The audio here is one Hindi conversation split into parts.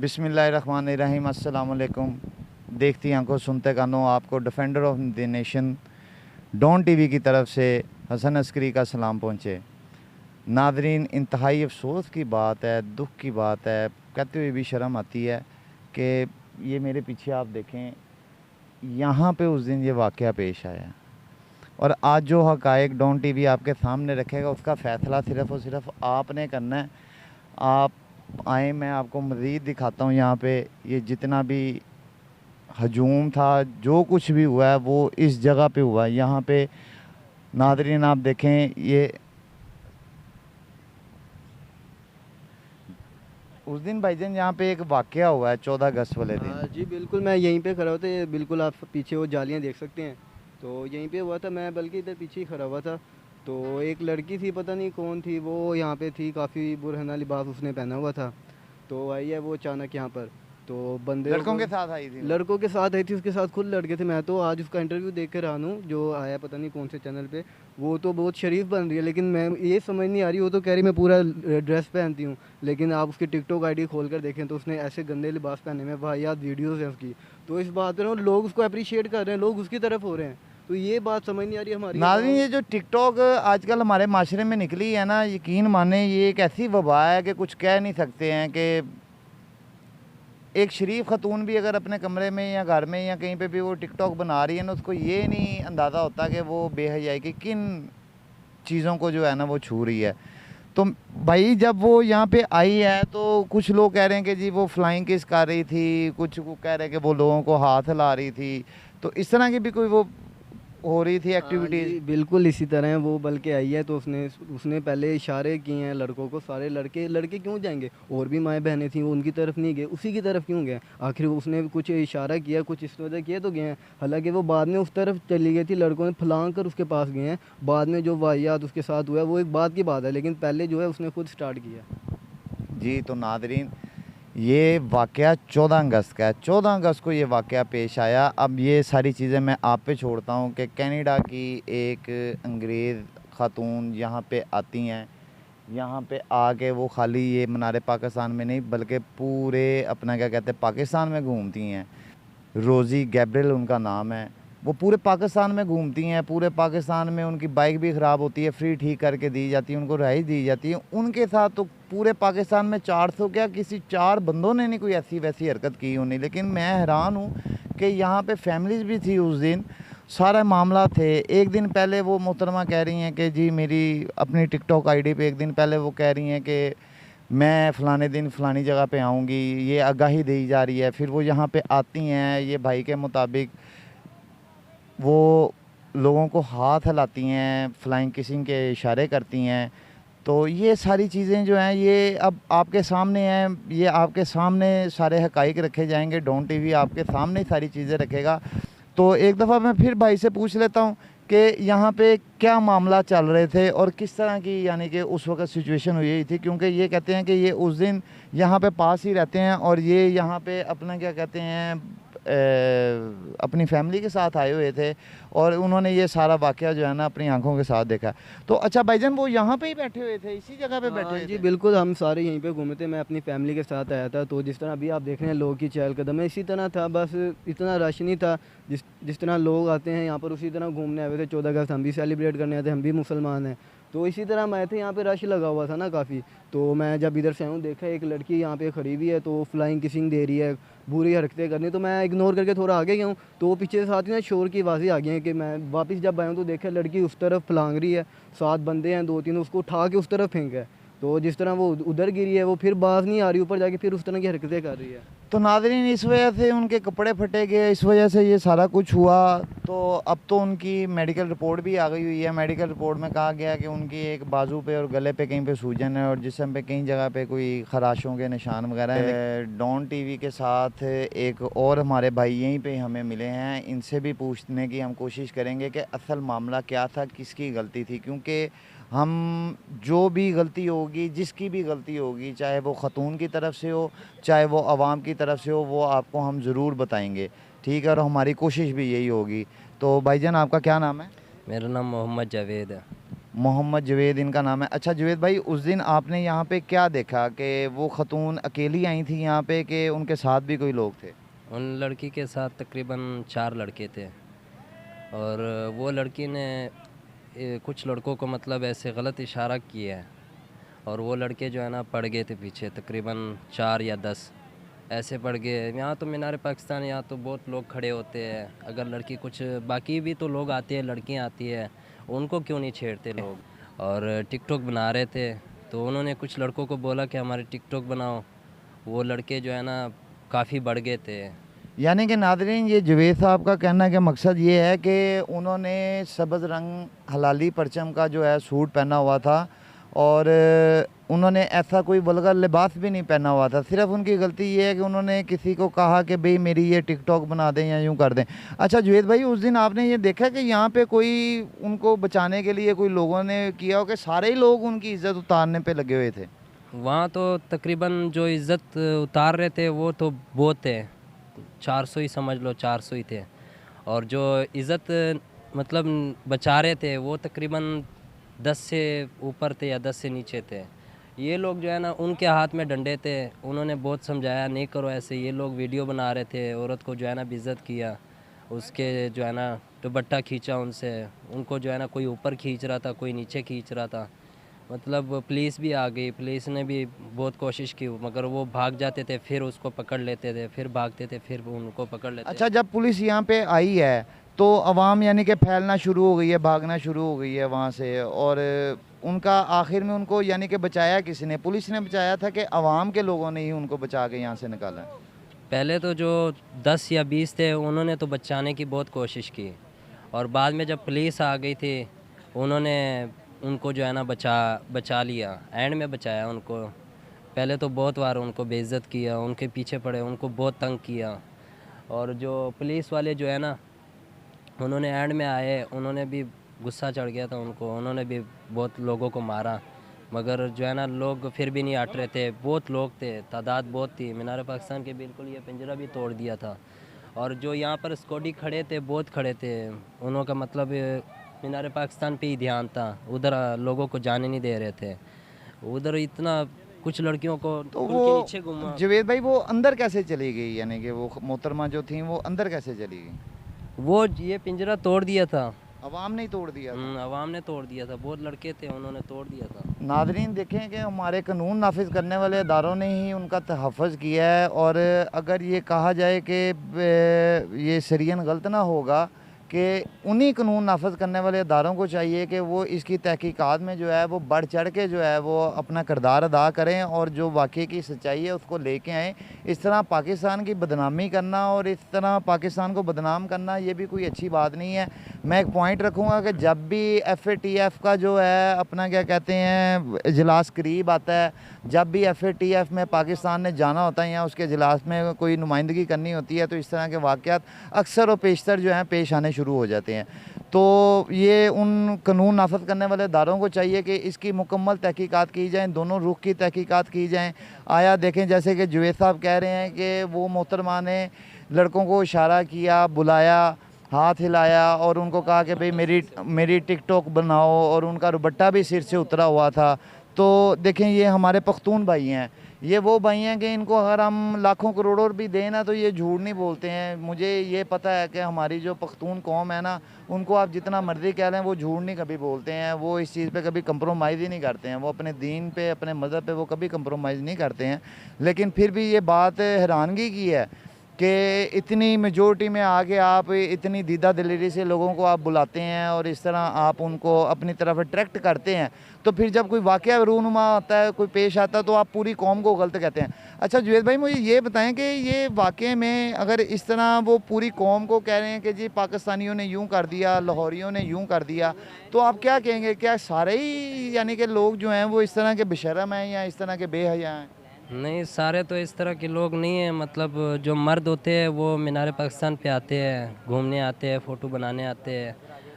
बिस्मिल्लाहिर्रहमानिर्रहीम, अस्सलाम वालेकुम। देखती आंखों सुनते कानों, आपको defender of the nation Dawn TV की तरफ से हसन अस्करी का सलाम पहुँचे। नादरीन, इंतहाई अफसोस की बात है, दुख की बात है, कहते हुए भी शर्म आती है कि ये मेरे पीछे आप देखें, यहाँ पे उस दिन ये वाक़या पेश आया और आज जो हक़ाइक़ डॉन टीवी आपके सामने रखेगा उसका फ़ैसला सिर्फ़ और सिर्फ आपने करना है। आप आए, मैं आपको मज़ीद दिखाता हूँ। यहाँ पे ये जितना भी हजूम था, जो कुछ भी हुआ है वो इस जगह पे हुआ है। यहाँ पे नादरीन आप देखें, ये उस दिन भाईजान यहाँ पे एक वाक़या हुआ है 14 अगस्त वाले दिन। हाँ जी, बिल्कुल मैं यहीं पे खड़ा हुआ था। ये बिल्कुल आप पीछे वो जालियाँ देख सकते हैं, तो यहीं पे हुआ था। मैं बल्कि इधर पीछे ही खड़ा हुआ था। तो एक लड़की थी, पता नहीं कौन थी, वो यहाँ पे थी, काफ़ी बुरहना लिबास उसने पहना हुआ था। तो आई है वो अचानक यहाँ पर, तो बंदे लड़कों के साथ आई थी वो? लड़कों के साथ आई थी, उसके साथ खुद लड़के थे। मैं तो आज उसका इंटरव्यू देख कर रहा हूँ, जो आया पता नहीं कौन से चैनल पे। वो तो बहुत शरीफ बन रही है, लेकिन मैं ये समझ नहीं आ रही। वो तो कह रही मैं पूरा ड्रेस पहनती हूँ, लेकिन आप उसकी टिकटॉक आईडी खोल कर देखें तो उसने ऐसे गंदे लिबास पहने में वाहियात वीडियोज़ हैं उसकी। तो इस बात पर लोग उसको अप्रिशिएट कर रहे हैं, लोग उसकी तरफ हो रहे हैं। तो ये बात समझ नहीं आ रही हमारी। नाज़रीन, ये जो टिकटॉक आजकल हमारे माशरे में निकली है ना, यकीन माने ये एक ऐसी वबा है कि कुछ कह नहीं सकते हैं। कि एक शरीफ खतून भी अगर अपने कमरे में या घर में या कहीं पे भी वो टिकटॉक बना रही है ना, उसको ये नहीं अंदाज़ा होता कि वो बेहयाई की किन चीज़ों को जो है ना वो छू रही है। तो भाई जब वो यहाँ पे आई है तो कुछ लोग कह रहे हैं कि जी वो फ्लाइंग किस कर रही थी, कुछ वो कह रहे हैं कि वो लोगों को हाथ हिला रही थी। तो इस तरह की भी कोई वो हो रही थी हाँ एक्टिविटीज़? जी, बिल्कुल इसी तरह है। वो बल्कि आई है तो उसने उसने पहले इशारे किए हैं लड़कों को। सारे लड़के लड़के क्यों जाएंगे? और भी माएँ बहनें थीं, वो उनकी तरफ नहीं गए, उसी की तरफ क्यों गए? आखिर उसने कुछ इशारा किया, कुछ इस वजह किया तो गए हैं। हालांकि वो बाद में उस तरफ चली गई थी, लड़कों ने फलांग कर उसके पास गए हैं। बाद में जो वाहियात उसके साथ हुआ है वो एक बात की बात है, लेकिन पहले जो है उसने खुद स्टार्ट किया। जी, तो नादरीन, ये वाक़या 14 अगस्त का है। 14 अगस्त को ये वाक़या पेश आया। अब ये सारी चीज़ें मैं आप पे छोड़ता हूँ कि कनाडा की एक अंग्रेज़ ख़ातून यहाँ पे आती हैं। यहाँ पे आके वो खाली ये मनारे पाकिस्तान में नहीं बल्कि पूरे अपना क्या कहते हैं पाकिस्तान में घूमती हैं। रोज़ी गैब्रियल उनका नाम है। वो पूरे पाकिस्तान में घूमती हैं। पूरे पाकिस्तान में उनकी बाइक भी ख़राब होती है, फ्री ठीक करके दी जाती है, उनको रिहाइश दी जाती है। उनके साथ तो पूरे पाकिस्तान में 400 क्या किसी 4 बंदों ने नहीं कोई ऐसी वैसी हरकत की होनी। लेकिन मैं हैरान हूँ कि यहाँ पे फैमिलीज़ भी थी उस दिन, सारा मामला थे। एक दिन पहले वो मोहतरमा कह रही हैं कि जी मेरी अपनी टिकटॉक आईडी पे एक दिन पहले वो कह रही हैं कि मैं फ़लाने दिन फ़लानी जगह पे आऊँगी, ये आगाही दी जा रही है। फिर वो यहाँ पे आती हैं, ये भाई के मुताबिक वो लोगों को हाथ हिलाती हैं, फ्लाइंग किसिंग के इशारे करती हैं। तो ये सारी चीज़ें जो हैं ये अब आपके सामने हैं, ये आपके सामने सारे हक़ाइक़ रखे जाएंगे। डॉन टीवी आपके सामने ही सारी चीज़ें रखेगा। तो एक दफ़ा मैं फिर भाई से पूछ लेता हूँ कि यहाँ पे क्या मामला चल रहे थे और किस तरह की यानी कि उस वक़्त सिचुएशन हुई थी, क्योंकि ये कहते हैं कि ये उस दिन यहाँ पे पास ही रहते हैं और ये यहाँ पे अपना क्या कहते हैं अपनी फैमिली के साथ आए हुए थे और उन्होंने ये सारा वाक़या जो है ना अपनी आंखों के साथ देखा। तो अच्छा भाईजान, वो यहाँ पे ही बैठे हुए थे, इसी जगह पे बैठे हाँ हुए जी, थे? बिल्कुल हम सारे यहीं पे घूमे थे। मैं अपनी फैमिली के साथ आया था। तो जिस तरह अभी आप देख रहे हैं लोगों की चहल-कदम है, इसी तरह था। बस इतना रश नहीं था। जिस जिस तरह लोग आते हैं यहाँ पर, उसी तरह घूमने आए हुए थे। 14 अगस्त हम भी सेलिब्रेट करने आए थे, हम भी मुसलमान हैं। तो इसी तरह हम आए थे। यहाँ पे रश लगा हुआ था ना काफ़ी। तो मैं जब इधर से आया हूँ, देखा एक लड़की यहाँ पे खड़ी हुई है, तो फ्लाइंग किसिंग दे रही है, बुरी हरकतें करनी। तो मैं इग्नोर करके थोड़ा आगे गया हूँ, तो वो पीछे से साथ ही ना शोर की आवाज़ें आ गई हैं कि मैं वापस जब आया हूँ तो देखा लड़की उस तरफ फलांग रही है। 7 बंदे हैं, 2-3 उसको उठा के उस तरफ फेंका है। तो जिस तरह वो उधर गिरी है, वो फिर बाज नहीं आ रही, ऊपर जाके फिर उस तरह की हरकतें कर रही है। तो नाज़रीन, इस वजह से उनके कपड़े फटे गए, इस वजह से ये सारा कुछ हुआ। तो अब तो उनकी मेडिकल रिपोर्ट भी आ गई हुई है। मेडिकल रिपोर्ट में कहा गया कि उनकी एक बाजू पे और गले पे कहीं पे सूजन है और जिस्म पे कई जगह पे कोई खराशों के निशान वगैरह हैं। डॉन टीवी के साथ एक और हमारे भाई यहीं पे हमें मिले हैं, इनसे भी पूछने की हम कोशिश करेंगे कि असल मामला क्या था, किसकी गलती थी। क्योंकि हम जो भी गलती होगी, जिसकी भी गलती होगी, चाहे वो ख़तून की तरफ से हो, चाहे वो आवाम की तरफ से हो, वो आपको हम ज़रूर बताएंगे, ठीक है? और हमारी कोशिश भी यही होगी। तो भाईजान, आपका क्या नाम है? मेरा नाम मोहम्मद जावेद है। मोहम्मद जवेद इनका नाम है। अच्छा जवेद भाई, उस दिन आपने यहाँ पे क्या देखा कि वो खतून अकेली आई थी यहाँ पे कि उनके साथ भी कोई लोग थे? उन लड़की के साथ तकरीबन 4 लड़के थे और वो लड़की ने कुछ लड़कों को मतलब ऐसे गलत इशारा किया है और वो लड़के जो है ना पड़ गए थे पीछे, तकरीबन 4 या 10 ऐसे पड़ गए। यहाँ तो मीनार पाकिस्तान, यहाँ तो बहुत लोग खड़े होते हैं, अगर लड़की कुछ, बाकी भी तो लोग आते हैं, लड़कियाँ आती है, उनको क्यों नहीं छेड़ते लोग। और टिकटॉक बना रहे थे तो उन्होंने कुछ लड़कों को बोला कि हमारे टिकटॉक बनाओ, वो लड़के जो है ना काफ़ी बढ़ गए थे। यानी कि नादरीन, ये जवेद साहब का कहना का मकसद ये है कि उन्होंने सब्ज़ रंग हलाली परचम का जो है सूट पहना हुआ था और उन्होंने ऐसा कोई वल्गर लिबास भी नहीं पहना हुआ था। सिर्फ उनकी गलती ये है कि उन्होंने किसी को कहा कि भाई मेरी ये टिकटॉक बना दें या यूँ कर दें। अच्छा जवेद भाई, उस दिन आपने ये देखा कि यहाँ पे कोई उनको बचाने के लिए कोई लोगों ने किया हो कि सारे ही लोग उनकी इज़्ज़त उतारने पे लगे हुए थे? वहाँ तो तकरीबन जो इज़्ज़त उतार रहे थे वो तो बहुत थे, 400 ही समझ लो, 400 ही थे। और जो इज़्ज़त मतलब बचा रहे थे वो तकरीबन 10 से ऊपर थे या 10 से नीचे थे। ये लोग जो है ना, उनके हाथ में डंडे थे, उन्होंने बहुत समझाया नहीं करो ऐसे। ये लोग वीडियो बना रहे थे, औरत को जो है ना बेइज्जत किया, उसके जो है ना दुपट्टा खींचा उनसे, उनको जो है ना कोई ऊपर खींच रहा था, कोई नीचे खींच रहा था। मतलब पुलिस भी आ गई, पुलिस ने भी बहुत कोशिश की मगर वो भाग जाते थे, फिर उसको पकड़ लेते थे, फिर भागते थे, फिर उनको पकड़ लेते। अच्छा, जब पुलिस यहाँ पे आई है तो अवाम यानी कि फैलना शुरू हो गई है, भागना शुरू हो गई है वहाँ से, और उनका आखिर में उनको यानी कि बचाया किसने? पुलिस ने बचाया था कि अवाम के लोगों ने ही उनको बचा के यहाँ से निकाला है? पहले तो जो 10 या 20 थे उन्होंने तो बचाने की बहुत कोशिश की और बाद में जब पुलिस आ गई थी उन्होंने उनको जो है ना बचा लिया, एंड में बचाया उनको। पहले तो बहुत बार उनको बेइज्जत किया, उनके पीछे पड़े, उनको बहुत तंग किया। और जो पुलिस वाले जो है ना, उन्होंने एंड में आए, उन्होंने भी गुस्सा चढ़ गया था उनको, उन्होंने भी बहुत लोगों को मारा मगर जो है ना लोग फिर भी नहीं हट रहे थे। बहुत लोग थे, तादाद बहुत थी, मीनार पाकिस्तान के बिल्कुल ये पिंजरा भी तोड़ दिया था। और जो यहाँ पर सिक्योरिटी खड़े थे, बहुत खड़े थे, उन्हों का मतलब मीनार पाकिस्तान पे ही ध्यान था, उधर लोगों को जाने नहीं दे रहे थे। उधर इतना कुछ लड़कियों को तो उनके वो नीचे घुमा। जवेद भाई, वो अंदर कैसे चली गई? यानी कि वो मोहतरमा जो थी वो अंदर कैसे चली गई? वो ये पिंजरा तोड़ दिया था, अवाम ने ही तोड़ दिया था? अवाम ने तोड़ दिया था, बहुत लड़के थे, उन्होंने तोड़ दिया था। नादरीन देखें कि हमारे कानून नाफिज करने वाले इदारों ने ही उनका तहफ़्फ़ुज़ किया है, और अगर ये कहा जाए कि ये शरीयन गलत ना होगा कि उन्हीं कानून नाफिज करने वाले इदारों को चाहिए कि वो इसकी तहकीकात में जो है वो बढ़ चढ़ के जो है वो अपना किरदार अदा करें और जो वाक़ई की सच्चाई है उसको लेके आएँ। इस तरह पाकिस्तान की बदनामी करना और इस तरह पाकिस्तान को बदनाम करना ये भी कोई अच्छी बात नहीं है। मैं एक पॉइंट रखूँगा कि जब भी FATF का जो है अपना क्या कहते हैं इजलास करीब आता है, जब भी FATF में पाकिस्तान ने जाना होता है या उसके इजलास में कोई नुमाइंदगी करनी होती है, तो इस तरह के वाक़यात अक्सर और पेशतर जो हैं पेश आने शुरू हो जाते हैं। तो ये उन कानून नाफिज करने वाले इदारों को चाहिए कि इसकी मुकम्मल तहकीकात की जाए, दोनों रुख की तहकीकात की जाएँ। आया देखें, जैसे कि जवेद साहब कह रहे हैं कि वो मोहतरमा ने लड़कों को इशारा किया, बुलाया, हाथ हिलाया और उनको कहा कि भाई मेरी टिकटॉक बनाओ, और उनका दुपट्टा भी सिर से उतरा हुआ था। तो देखें, ये हमारे पख्तून भाई हैं, ये वो भाई हैं कि इनको अगर हम लाखों करोड़ों भी दें ना तो ये झूठ नहीं बोलते हैं। मुझे ये पता है कि हमारी जो पख्तून कौम है ना, उनको आप जितना मर्ज़ी कह लें वो झूठ नहीं कभी बोलते हैं, वो इस चीज़ पे कभी कंप्रोमाइज़ ही नहीं करते हैं, वो अपने दीन पे, अपने मज़हब पे वो कभी कंप्रोमाइज़ नहीं करते हैं। लेकिन फिर भी ये बात हैरानगी की है कि इतनी मेजॉरिटी में आके आप इतनी दीदा दिलेरी से लोगों को आप बुलाते हैं और इस तरह आप उनको अपनी तरफ अट्रैक्ट करते हैं, तो फिर जब कोई वाक़या रूनुमा होता है, कोई पेश आता है, तो आप पूरी कौम को गलत कहते हैं। अच्छा जवेद भाई, मुझे ये बताएं कि ये वाक़े में अगर इस तरह वो पूरी कौम को कह रहे हैं कि जी पाकिस्तानियों ने यूँ कर दिया, लाहौरियों ने यूँ कर दिया, तो आप क्या कहेंगे? क्या सारे ही यानी कि लोग जो हैं वो इस तरह के बेशर्म हैं या इस तरह के बेहया हैं? नहीं, सारे तो इस तरह के लोग नहीं हैं। मतलब जो मर्द होते हैं वो मीनार पाकिस्तान पे आते हैं, घूमने आते हैं, फ़ोटो बनाने आते हैं।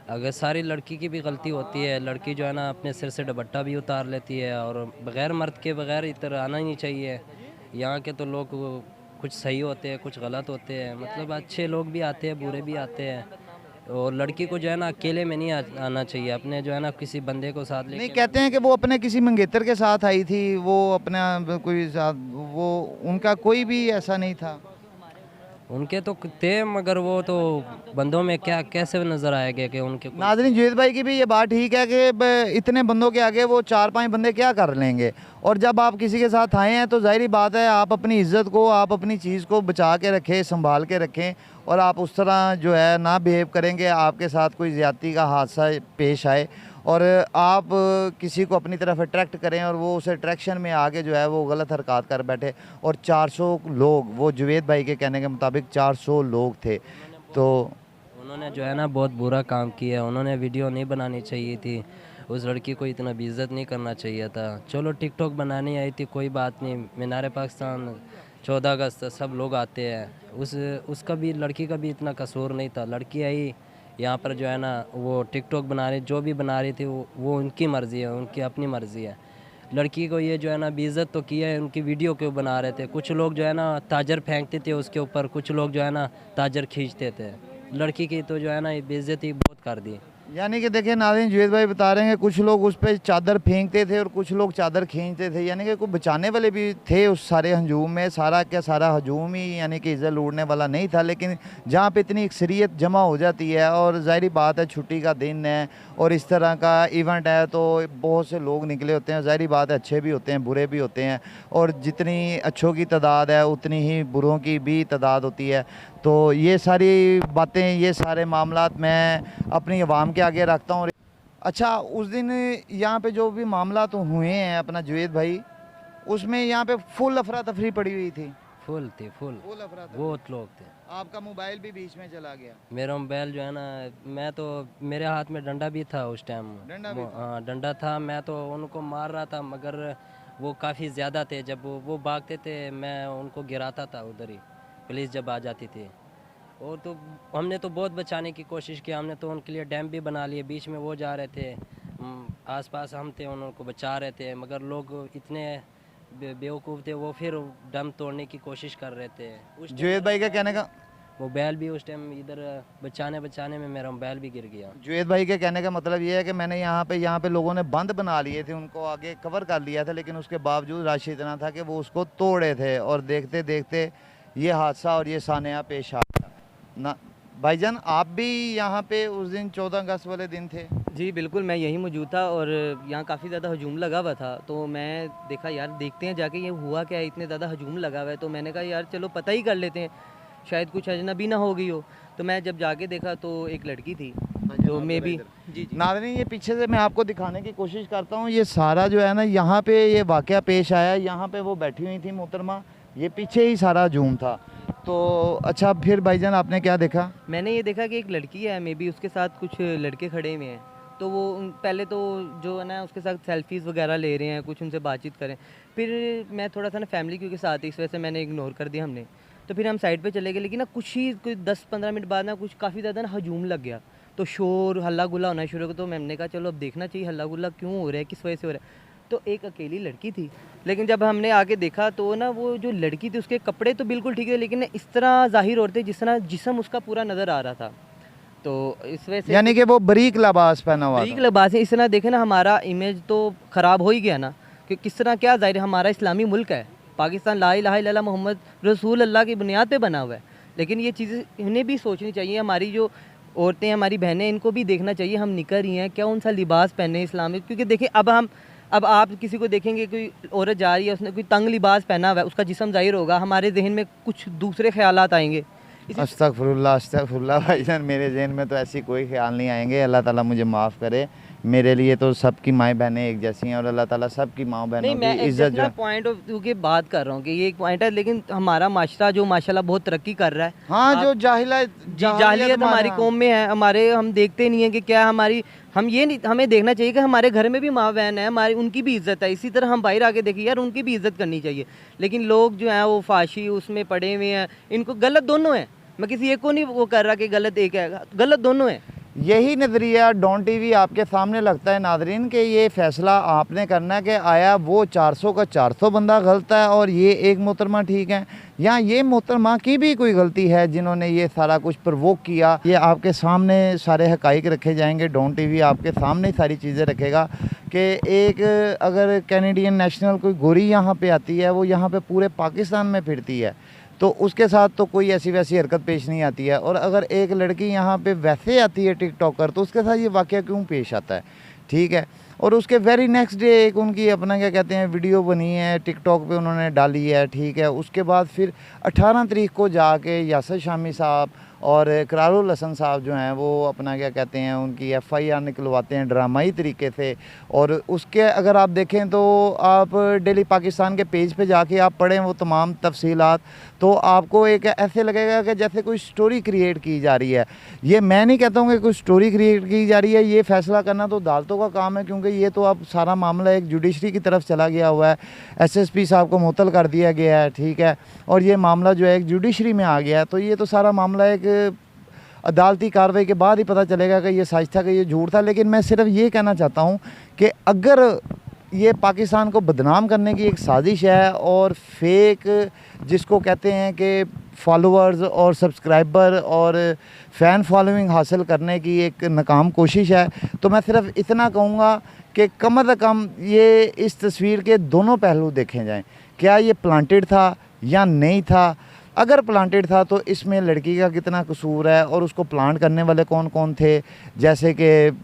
अगर सारी लड़की की भी गलती होती है, लड़की जो है ना अपने सिर से दुपट्टा भी उतार लेती है, और बग़ैर मर्द के बग़ैर इधर आना ही नहीं चाहिए। यहाँ के तो लोग कुछ सही होते हैं, कुछ गलत होते हैं, मतलब अच्छे लोग भी आते हैं, बुरे भी आते हैं। और लड़की को जो है ना अकेले में नहीं आना चाहिए, अपने जो है ना किसी बंदे को साथ नहीं, लेके। कहते हैं कि वो अपने किसी मंगेतर के साथ आई थी, वो अपना कोई साथ, वो उनका कोई भी ऐसा नहीं था। उनके तो थे, मगर वो तो बंदों में क्या कैसे नज़र आएगा कि उनके नाज़रीन, जुवेद भाई की भी ये बात ठीक है कि इतने बंदों के आगे वो 4-5 बंदे क्या कर लेंगे। और जब आप किसी के साथ आए हैं तो ज़ाहिर बात है आप अपनी इज़्ज़त को, आप अपनी चीज़ को बचा के रखें, संभाल के रखें, और आप उस तरह जो है ना बिहेव करेंगे आपके साथ कोई ज़्यादती का हादसा पेश आए और आप किसी को अपनी तरफ अट्रैक्ट करें और वो उस अट्रैक्शन में आगे जो है वो गलत हरकत कर बैठे। और 400 लोग, वो जुवेद भाई के कहने के मुताबिक 400 लोग थे। तो उन्होंने जो है ना बहुत बुरा काम किया, उन्होंने वीडियो नहीं बनानी चाहिए थी, उस लड़की को इतना बेइज्जत नहीं करना चाहिए था। चलो टिकटॉक बनानी आई थी, कोई बात नहीं, मीनार पाकिस्तान 14 अगस्त सब लोग आते हैं, उसका भी, लड़की का भी इतना कसूर नहीं था। लड़की आई यहाँ पर जो है ना वो टिकटॉक बना रही, जो भी बना रही थी वो उनकी मर्ज़ी है, उनकी अपनी मर्ज़ी है। लड़की को ये जो है ना बेइज्जत तो किया है, उनकी वीडियो क्यों बना रहे थे। कुछ लोग जो है ना ताजर फेंकते थे उसके ऊपर, कुछ लोग जो है ना ताजर खींचते थे। लड़की की तो जो है ना ये बेइज्जती बहुत कर दी। यानी कि देखिए नाज़रीन, जुवेद भाई बता रहे हैं कि कुछ लोग उस पर चादर फेंकते थे और कुछ लोग चादर खींचते थे, यानी कि कोई बचाने वाले भी थे उस सारे हजूम में। सारा क्या सारा हजूम ही यानी कि इज़्ज़त लूटने वाला नहीं था, लेकिन जहाँ पे इतनी अक्सरियत जमा हो जाती है और ज़ाहिर बात है छुट्टी का दिन है और इस तरह का इवेंट है तो बहुत से लोग निकले होते हैं। ज़ाहिर बात है अच्छे भी होते हैं, बुरे भी होते हैं, और जितनी अच्छों की तादाद है उतनी ही बुरों की भी तादाद होती है। तो ये सारी बातें, ये सारे मामलात मैं अपनी आवाम के आगे रखता हूँ। अच्छा, उस दिन यहाँ पे जो भी मामला तो हुए हैं अपना जुवेद भाई, उसमें यहाँ पे फुल अफरा तफरी पड़ी हुई थी। फुल थी, फुल अफरा तफरी। बहुत लोग थे। आपका मोबाइल भी बीच में चला गया। मेरा मोबाइल जो है ना, मैं तो, मेरे हाथ में डंडा भी था उस टाइम। डंडा भी था? हाँ डंडा था, मैं तो उनको मार रहा था, मगर वो काफ़ी ज़्यादा थे। जब वो भागते थे मैं उनको गिराता था उधर ही, पुलिस जब आ जाती थी। और तो हमने तो बहुत बचाने की कोशिश की, हमने तो उनके लिए डैम भी बना लिए, बीच में वो जा रहे थे, आसपास हम थे, उनको बचा रहे थे, मगर लोग इतने बेवकूफ़ थे, वो फिर डैम तोड़ने की कोशिश कर रहे थे। उस जुवेद भाई का कहने का मोबाइल भी उस टाइम इधर बचाने में मेरा मोबाइल भी गिर गया। जुवेद भाई के कहने का मतलब ये है कि मैंने यहाँ पे लोगों ने बंद बना लिए थे, उनको आगे कवर कर लिया था, लेकिन उसके बावजूद रश इतना था कि वो उसको तोड़े थे और देखते देखते ये हादसा और ये सानिया पेश आ गया ना। भाईजान, आप भी यहाँ पे उस दिन 14 अगस्त वाले दिन थे? जी बिल्कुल, मैं यहीं मौजूद था और यहाँ काफ़ी ज़्यादा हजूम लगा हुआ था। तो मैं देखा यार देखते हैं जाके ये हुआ क्या है, इतने ज़्यादा हजूम लगा हुआ है। तो मैंने कहा यार चलो पता ही कर लेते हैं, शायद कुछ अजनबी ना हो गई हो। तो मैं जब जाके देखा तो एक लड़की थी जो मे बी, जी नाज़रीन, ये पीछे से मैं आपको दिखाने की कोशिश करता हूँ। ये सारा जो है ना यहाँ पे ये वाक़या पेश आया, यहाँ पे वो बैठी हुई थी मोहतरमा, ये पीछे ही सारा हजूम था। तो अच्छा, फिर भाईजान आपने क्या देखा? मैंने ये देखा कि एक लड़की है, मे बी उसके साथ कुछ लड़के खड़े हुए हैं। तो वो पहले तो जो है ना उसके साथ सेल्फीज़ वगैरह ले रहे हैं, कुछ उनसे बातचीत करें। फिर मैं थोड़ा सा ना फैमिली क्योंकि साथ ही, इस वजह से मैंने इग्नोर कर दिया हमने। तो फिर हम साइड पे चले गए, लेकिन ना कुछ ही कोई 10-15 मिनट बाद ना कुछ काफ़ी ज़्यादा ना हजूम लग गया। तो शोर हल्ला गुल्ला होना शुरू हो गया। तो मैंने कहा चलो अब देखना चाहिए हल्ला गुल्ला क्यों हो रहा है, किस वजह से हो रहा है। तो एक अकेली लड़की थी, लेकिन जब हमने आके देखा तो ना वो जो लड़की थी उसके कपड़े तो बिल्कुल ठीक है, लेकिन इस तरह ज़ाहिर होते जिस तरह जिस्म उसका पूरा नज़र आ रहा था। तो इस वजह से, यानी कि वो बरीक लिबास पहना हुआ बरीक था। लिबास है, इस तरह देखे ना हमारा इमेज तो ख़राब हो ही गया ना, कि किस तरह, क्या ज़ाहिर हमारा इस्लामी मुल्क है पाकिस्तान, ला इलाहा इल्लल्लाह मोहम्मद रसूल अल्लाह की बुनियाद पे बना हुआ है। लेकिन ये चीज़ें इन्हें भी सोचनी चाहिए, हमारी जो औरतें हमारी बहनें, इनको भी देखना चाहिए हम निकल रही हैं क्या उन सा लिबास पहने इस्लामिक। क्योंकि देखिए अब आप किसी को देखेंगे, कोई औरत जा रही है उसने कोई तंग लिबास पहना हुआ है, उसका जिस्म ज़ाहिर होगा, हमारे जहन में कुछ दूसरे ख्यालात आएंगे। अस्तगफुरुल्लाह भाईजान, मेरे जहन में तो ऐसी कोई ख्याल नहीं आएंगे। अल्लाह ताला मुझे माफ़ करे, मेरे लिए तो सबकी माएँ बहनें एक जैसी हैं और अल्लाह ताला सबकी माँ बहनों नहीं, मैं की इज्जत जो पॉइंट ऑफ व्यू की बात कर रहा हूँ कि ये एक पॉइंट है, लेकिन हमारा माशरा जो माशाल्लाह बहुत तरक्की कर रहा है। हाँ, जो जाहिलियत हमारी कौम में है, हम देखते नहीं है कि क्या हमारी, हम ये नहीं, हमें देखना चाहिए कि हमारे घर में भी माँ बहन है, हमारी उनकी भी इज्जत है। इसी तरह हम बाहर आके देखिए यार, उनकी भी इज्जत करनी चाहिए। लेकिन लोग जो हैं वो फाशी उसमें पड़े हुए हैं, इनको गलत दोनों हैं। मैं किसी एक को नहीं वो कर रहा कि गलत एक है, गलत दोनों हैं। यही नज़रिया डॉन टीवी आपके सामने लगता है नादरीन कि ये फ़ैसला आपने करना है कि आया वो 400 का 400 बंदा गलत है और ये एक मोहतरमा ठीक है, या ये मोहतरमा की भी कोई गलती है जिन्होंने ये सारा कुछ प्रवोक किया। ये आपके सामने सारे हक़ाइक़ रखे जाएंगे, डॉन टीवी आपके सामने सारी चीज़ें रखेगा कि एक अगर कैनेडियन नेशनल कोई गोरी यहाँ पे आती है, वो यहाँ पे पूरे पाकिस्तान में फिरती है, तो उसके साथ तो कोई ऐसी वैसी हरकत पेश नहीं आती है। और अगर एक लड़की यहाँ पे वैसे आती है टिकटॉकर, तो उसके साथ ये वाक़या क्यों पेश आता है, ठीक है। और उसके वेरी नेक्स्ट डे एक उनकी अपना क्या कहते हैं वीडियो बनी है टिकटॉक पे उन्होंने डाली है, ठीक है। उसके बाद फिर 18 तारीख को जाके यासिर शामी साहब और इकरारुल हसन साहब जो हैं वो अपना क्या कहते हैं उनकी FIR निकलवाते हैं ड्रामाई तरीके से। और उसके अगर आप देखें तो आप डेली पाकिस्तान के पेज पे जाके आप पढ़ें वो तमाम तफसीलात, तो आपको एक ऐसे लगेगा कि जैसे कोई स्टोरी क्रिएट की जा रही है। ये मैं नहीं कहता हूँ कि कोई स्टोरी क्रिएट की जा रही है, ये फ़ैसला करना तो अदालतों का काम है, क्योंकि ये तो अब सारा मामला एक जुडिशरी की तरफ चला गया हुआ है। SSP साहब को मुअत्तल कर दिया गया है, ठीक है, और ये मामला जो है एक जुडिशरी में आ गया है। तो ये तो सारा मामला एक अदालती कार्रवाई के बाद ही पता चलेगा कि ये सच था कि ये झूठ था। लेकिन मैं सिर्फ ये कहना चाहता हूँ कि अगर ये पाकिस्तान को बदनाम करने की एक साजिश है और फेक जिसको कहते हैं कि फॉलोअर्स और सब्सक्राइबर और फ़ैन फॉलोइंग हासिल करने की एक नाकाम कोशिश है, तो मैं सिर्फ इतना कहूँगा कि कम अज़ कम ये इस तस्वीर के दोनों पहलू देखे जाएं। क्या ये प्लांटेड था या नहीं था? अगर प्लांटेड था तो इसमें लड़की का कितना कसूर है और उसको प्लांट करने वाले कौन कौन थे, जैसे कि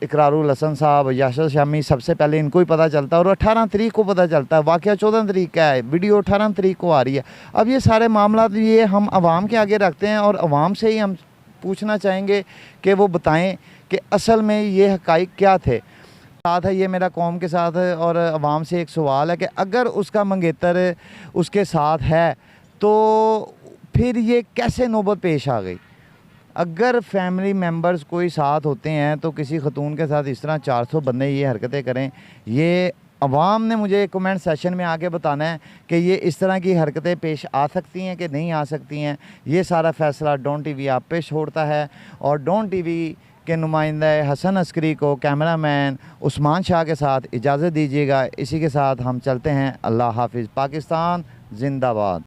इकरारुल हसन साहब, यासिर शामी, सबसे पहले इनको ही पता चलता है और 18 तारीख को पता चलता है। वाक़या 14 तारीख का है, वीडियो 18 तारीख को आ रही है। अब ये सारे मामला तो ये हम आवाम के आगे रखते हैं और आवाम से ही हम पूछना चाहेंगे कि वो बताएं कि असल में ये हक़ाइक़ क्या थे। साथ है ये मेरा कौम के साथ है और आवाम से एक सवाल है कि अगर उसका मंगेतर उसके साथ है तो फिर ये कैसे नौबत पेश आ गई? अगर फैमिली मेम्बर्स कोई साथ होते हैं तो किसी खतून के साथ इस तरह 400 बंदे ये हरकतें करें, ये अवाम ने मुझे कमेंट सेशन में आके बताना है कि ये इस तरह की हरकतें पेश आ सकती हैं कि नहीं आ सकती हैं। ये सारा फ़ैसला डॉन टीवी आप पे छोड़ता है और डॉन टीवी के नुमाइंदा हसन अस्करी को कैमरामैन उस्मान शाह के साथ इजाज़त दीजिएगा। इसी के साथ हम चलते हैं। अल्लाह हाफिज़। पाकिस्तान जिंदाबाद।